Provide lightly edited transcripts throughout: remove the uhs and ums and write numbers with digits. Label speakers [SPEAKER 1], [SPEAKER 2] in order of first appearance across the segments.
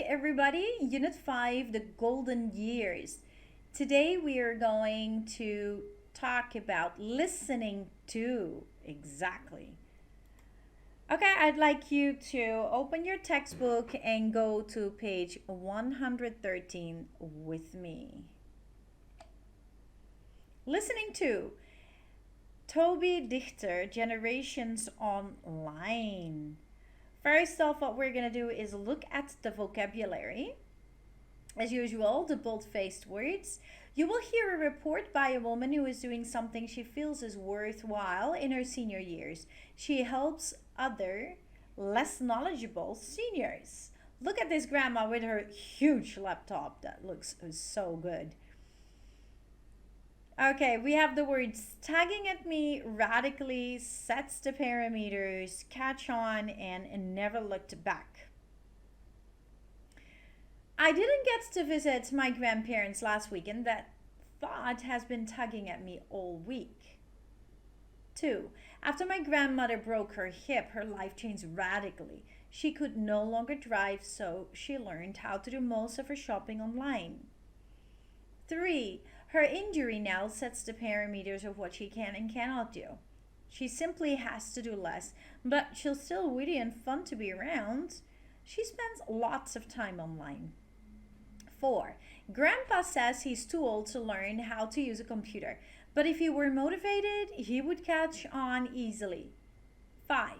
[SPEAKER 1] everybody, Unit 5, the Golden Years. Today we are going to talk about listening to. Exactly. Okay, I'd like you to open your textbook and go to page 113 with me. Listening to. Toby Dichter, Generations Online. First off, what we're going to do is look at the vocabulary. As usual, the bold-faced words. You will hear a report by a woman who is doing something she feels is worthwhile in her senior years. She helps other, less knowledgeable seniors. Look at this grandma with her huge laptop. That looks so good. Okay, we have the words tagging at me, radically, sets the parameters, catch on, and never looked back. I didn't get to visit my grandparents last week, and that thought has been tugging at me all week. 2. After my grandmother broke her hip, her life changed radically. She could no longer drive, so she learned how to do most of her shopping online. 3. Her injury now sets the parameters of what she can and cannot do. She simply has to do less, but she's still witty and fun to be around. She spends lots of time online. 4. Grandpa says he's too old to learn how to use a computer, but if he were motivated, he would catch on easily. 5.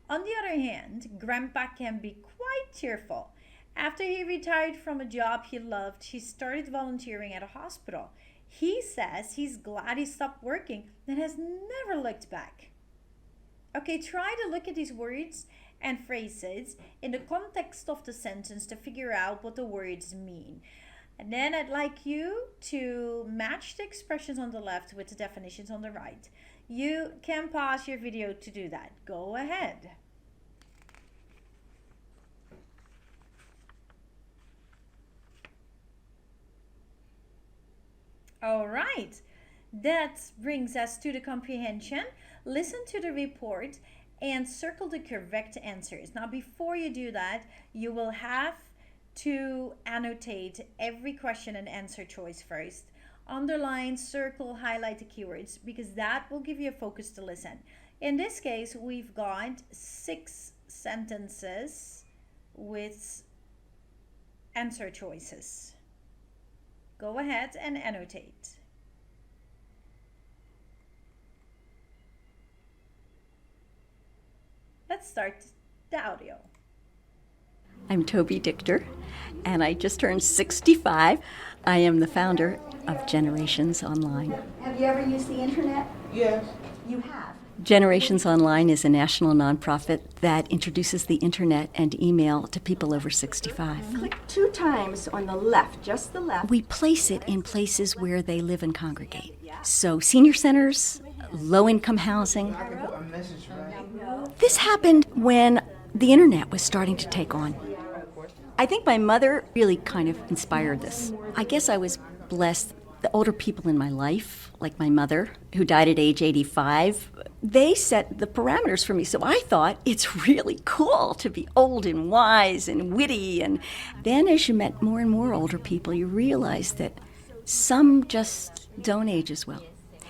[SPEAKER 1] On the other hand, Grandpa can be quite cheerful. After he retired from a job he loved, he started volunteering at a hospital. He says he's glad he stopped working and has never looked back. Okay, try to look at these words and phrases in the context of the sentence to figure out what the words mean. And then I'd like you to match the expressions on the left with the definitions on the right. You can pause your video to do that. Go ahead. All right, that brings us to the comprehension. Listen to the report and circle the correct answers. Now, before you do that, you will have to annotate every question and answer choice first. Underline, circle, highlight the keywords because that will give you a focus to listen. In this case, we've got 6 sentences with answer choices. Go ahead and annotate. Let's start the audio.
[SPEAKER 2] I'm Toby Dichter, and I just turned 65. I am the founder of Generations Online.
[SPEAKER 3] Have you ever used the internet?
[SPEAKER 4] Yes.
[SPEAKER 3] You have.
[SPEAKER 2] Generations Online is a national nonprofit that introduces the internet and email to people over 65.
[SPEAKER 3] Click 2 times on the left, just the left.
[SPEAKER 2] We place it in places where they live and congregate. So senior centers, low-income housing.
[SPEAKER 4] I can put a message right.
[SPEAKER 2] This happened when the internet was starting to take on. I think my mother really kind of inspired this. I guess I was blessed. The older people in my life, like my mother, who died at age 85, they set the parameters for me. So I thought it's really cool to be old and wise and witty. And then as you met more and more older people, you realize that some just don't age as well.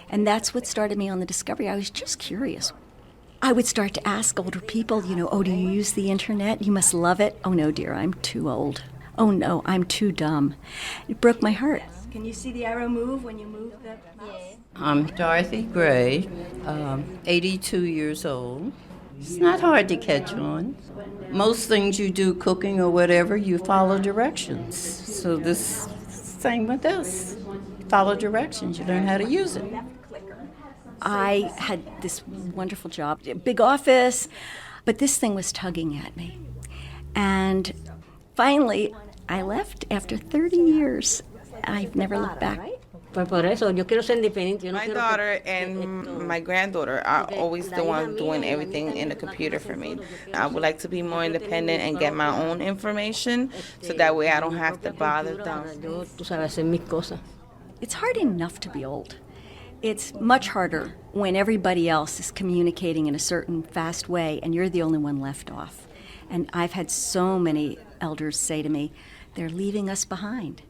[SPEAKER 2] And that's what started me on the discovery. I was just curious. I would start to ask older people, oh, do you use the internet? You must love it. Oh, no, dear, I'm too old. Oh, no, I'm too dumb. It broke my heart.
[SPEAKER 3] Can you see the arrow move when you move the mouse?
[SPEAKER 5] I'm Daud-Grade, 82 years old. It's not hard to catch on. Most things you do, cooking or whatever, you follow directions. So this same with this. Follow directions, you learn how to use it.
[SPEAKER 2] I had this wonderful job, a big office, but this thing was tugging at me. And finally, I left after 30 years. I've never looked back.
[SPEAKER 6] My
[SPEAKER 4] daughter and my granddaughter are always the ones doing everything in the computer for me. I would like to be more independent and get my own information so that way I don't have to bother them.
[SPEAKER 2] It's hard enough to be old. It's much harder when everybody else is communicating in a certain fast way and you're the only one left off. And I've had so many elders say to me, they're leaving us behind.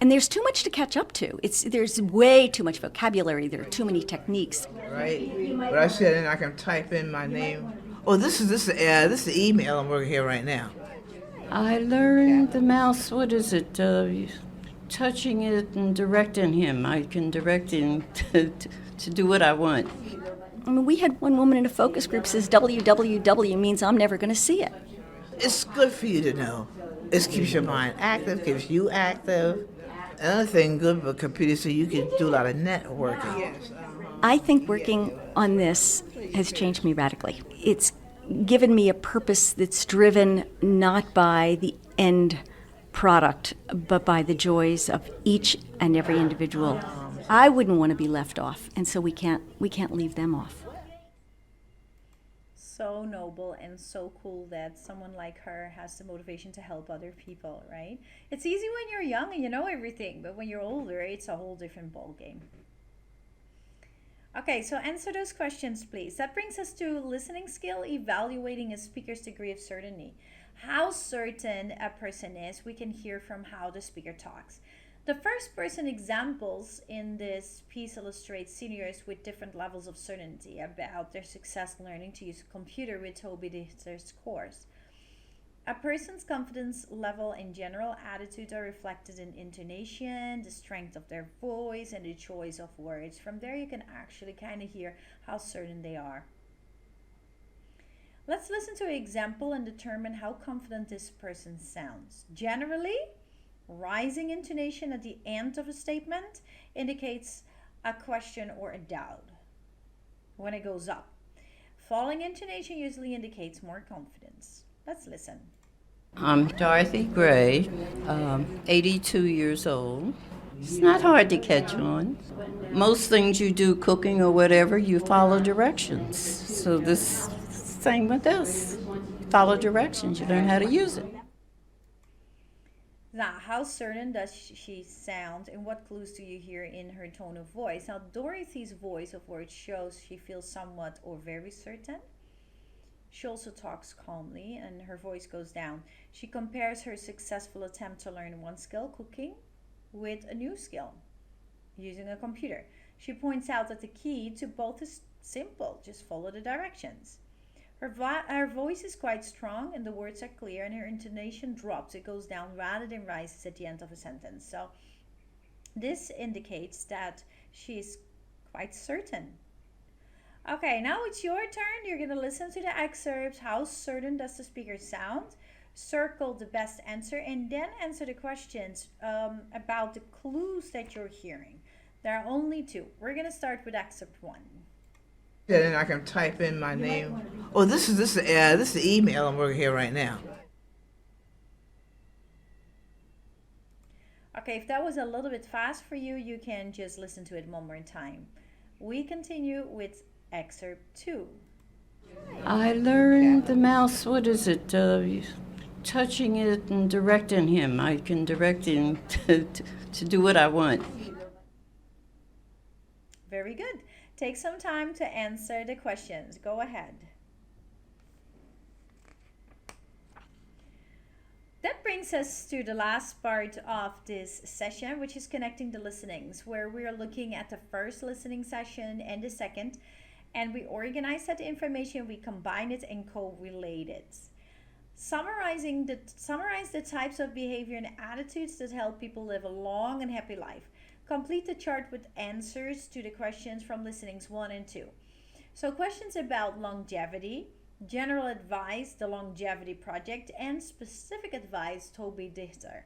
[SPEAKER 2] And there's too much to catch up to. There's way too much vocabulary. There are too many techniques.
[SPEAKER 6] Right. But I said, and I can type in my name. Oh, this is the email I'm working here right now.
[SPEAKER 5] I learned the mouse, what is it? Touching it and directing him. I can direct him to do what I want.
[SPEAKER 2] I mean, we had one woman in a focus group says WWW means I'm never going to see it.
[SPEAKER 6] It's good for you to know. It keeps your mind active, keeps you active. Another thing good with computers, so you can do a lot of networking.
[SPEAKER 2] I think working on this has changed me radically. It's given me a purpose that's driven not by the end product, but by the joys of each and every individual. I wouldn't want to be left off, and so we can't leave them off.
[SPEAKER 1] So noble and so cool that someone like her has the motivation to help other people, right? It's easy when you're young and you know everything, but when you're older, it's a whole different ballgame. Okay, so answer those questions, please. That brings us to listening skill, evaluating a speaker's degree of certainty. How certain a person is, we can hear from how the speaker talks. The first person examples in this piece illustrate seniors with different levels of certainty about their success learning to use a computer with Toby Dichter's course. A person's confidence level and general attitude are reflected in intonation, the strength of their voice, and the choice of words. From there you can actually kind of hear how certain they are. Let's listen to an example and determine how confident this person sounds. Generally, rising intonation at the end of a statement indicates a question or a doubt when it goes up. Falling intonation usually indicates more confidence. Let's listen.
[SPEAKER 5] I'm Daud-Grade, 82 years old. It's not hard to catch on. Most things you do, cooking or whatever, you follow directions. So this same with this. Follow directions, you learn how to use it.
[SPEAKER 1] Now, how certain does she sound, and what clues do you hear in her tone of voice? Now, Dorothy's voice of words shows she feels somewhat or very certain. She also talks calmly, and her voice goes down. She compares her successful attempt to learn one skill, cooking, with a new skill, using a computer. She points out that the key to both is simple, just follow the directions. Her voice is quite strong and the words are clear, and her intonation drops. It goes down rather than rises at the end of a sentence. So this indicates that she is quite certain. Okay, now it's your turn. You're going to listen to the excerpts. How certain does the speaker sound? Circle the best answer and then answer the questions about the clues that you're hearing. There are only two. We're going to start with excerpt 1.
[SPEAKER 6] And I can type in my name. Oh, this is the email I'm working here right now.
[SPEAKER 1] Okay, if that was a little bit fast for you, you can just listen to it one more time. We continue with excerpt 2.
[SPEAKER 5] I learned the mouse, what is it? Touching it and directing him. I can direct him to do what I want.
[SPEAKER 1] Very good. Take some time to answer the questions. Go ahead. That brings us to the last part of this session, which is connecting the listenings, where we are looking at the first listening session and the second, and we organize that information, we combine it and correlate it. Summarize the types of behavior and attitudes that help people live a long and happy life. Complete the chart with answers to the questions from listenings 1 and 2. So questions about longevity, general advice, the longevity project, and specific advice, Toby Dichter.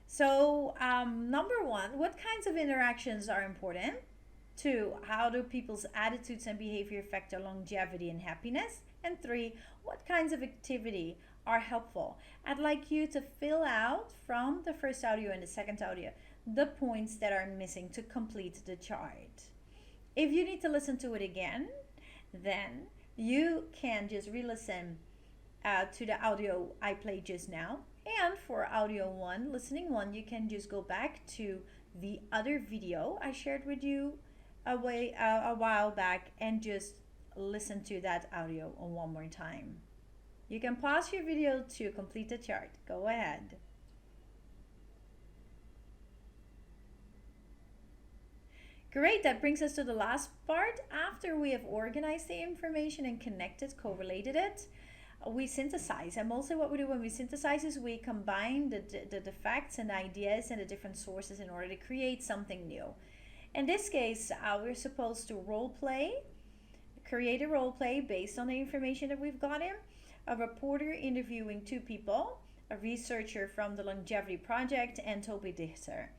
[SPEAKER 1] So number 1, what kinds of interactions are important? 2, how do people's attitudes and behavior affect their longevity and happiness? And 3, what kinds of activity are helpful? I'd like you to fill out from the first audio and the second audio the points that are missing to complete the chart. If you need to listen to it again, then you can just re-listen to the audio I played just now. And for audio 1, listening 1, you can just go back to the other video I shared with you a while back and just listen to that audio one more time. You can pause your video to complete the chart. Go ahead. Great, that brings us to the last part. After we have organized the information and connected, correlated it, we synthesize. And mostly what we do when we synthesize is we combine the facts and ideas and the different sources in order to create something new. In this case, we're supposed to create a role play based on the information that we've got in. A reporter interviewing two people, a researcher from the Longevity Project, and Toby Dichter.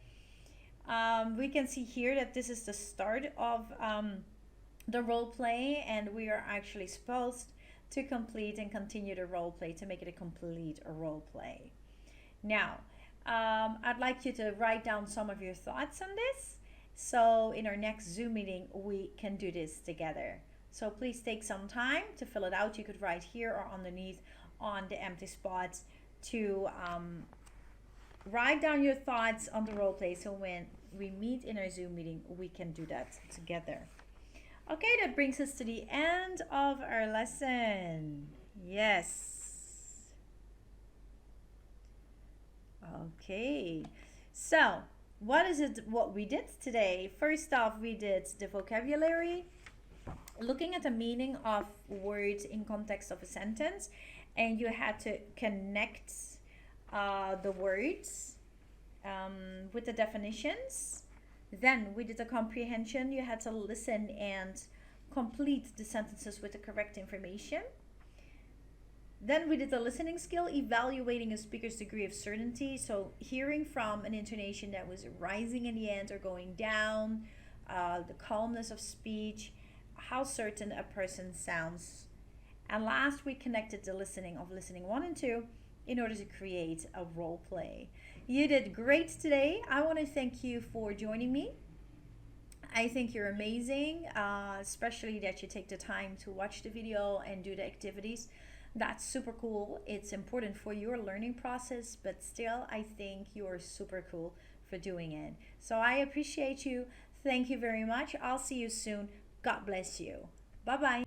[SPEAKER 1] We can see here that this is the start of the role play, and we are actually supposed to complete and continue the role play to make it a complete role play. Now, I'd like you to write down some of your thoughts on this, so in our next Zoom meeting we can do this together. So please take some time to fill it out. You could write here or underneath on the empty spots to write down your thoughts on the role play, so when we meet in our Zoom meeting we can do that together. Okay, that brings us to the end of our lesson. Yes. Okay, so what we did today? First off, we did the vocabulary, looking at the meaning of words in context of a sentence, and you had to connect the words with the definitions. Then we did a comprehension. You had to listen and complete the sentences with the correct information. Then we did the listening skill, evaluating a speaker's degree of certainty. So hearing from an intonation that was rising in the end or going down, the calmness of speech, how certain a person sounds. And last, we connected the listening 1 and 2 in order to create a role play. You did great today. I want to thank you for joining me. I think you're amazing, especially that you take the time to watch the video and do the activities. That's super cool. It's important for your learning process, but still, I think you're super cool for doing it. So I appreciate you. Thank you very much. I'll see you soon. God bless you. Bye-bye.